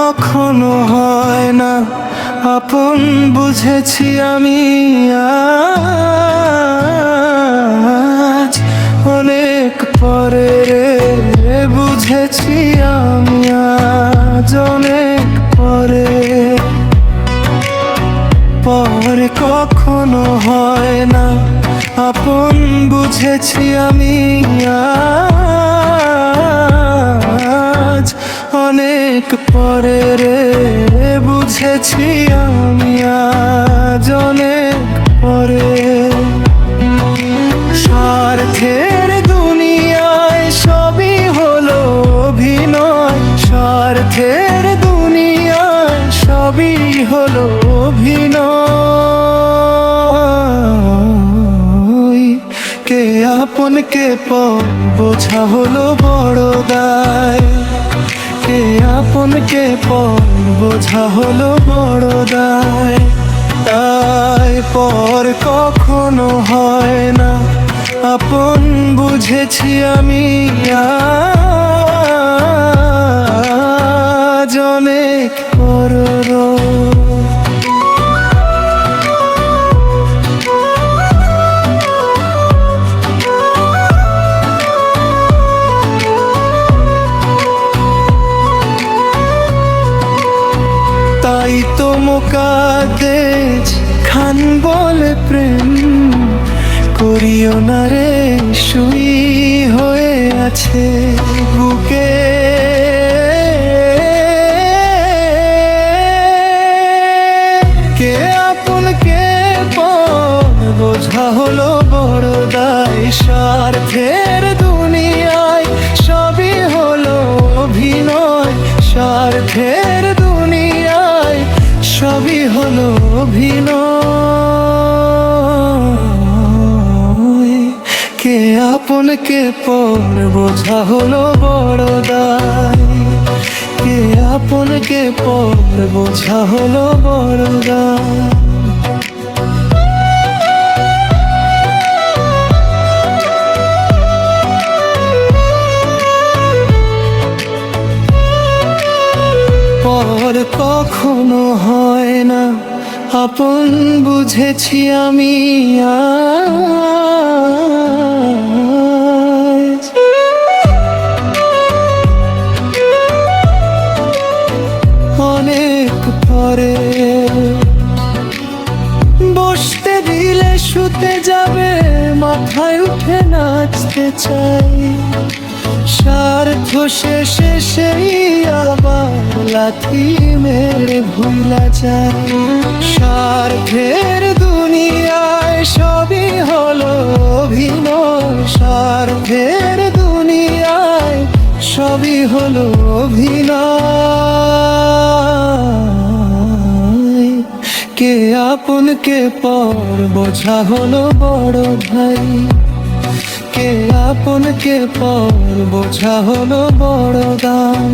কখনো হয় না আপন বুঝেছি আমি আজ অনেক পরে বুঝেছি আমি আজ অনেক পরে পরে কখনো হয় না আপন বুঝেছি আমি আজ অনেক পরে বুঝেছি আমি আজ অনেক পরে স্বার্থের দুনিয়ায় সবই হলো অভিনয় স্বার্থের দুনিয়ায় সবই হলো অভিনয় কে আপন কে পর বোঝা হলো বড় দায় কে আপন কে পর বোঝা হলো বড় দায় তাই পর কখনো হয় না আপন বুঝেছি আমি আজ অনেক পর তাই তো মোকাদ্দেস খান বলে প্রেম করিও না রে শুই হয়ে আছে বুকে কে আপন কে পর বোঝা হলো বড় দায় স্বার্থের দুনিয়ায় সবই হলো অভিনয় স্বার্থের দুনিয়ায় সবই হলো অভিনয় কে আপন কে পর বোঝা হলো বড় দায় কে আপন কে পর বোঝা হলো বড় দায় পর কখনো হয় না আপন বুঝেছি আমি আজ অনেক পরে বসতে দিলে শুতে যাবে মাথায় উঠে নাচতে চাই স্বার্থ শেষে সেই আবার লাথি মেরে ভুলা যায় স্বার্থের দুনিয়ায় সবই হলো অভিনয় স্বার্থের দুনিয়ায় সবই হলো অভিনয় কে আপন কে পর বোঝা হলো বড় ভাই কে আপন কে পর বোঝা হলো বড় দাম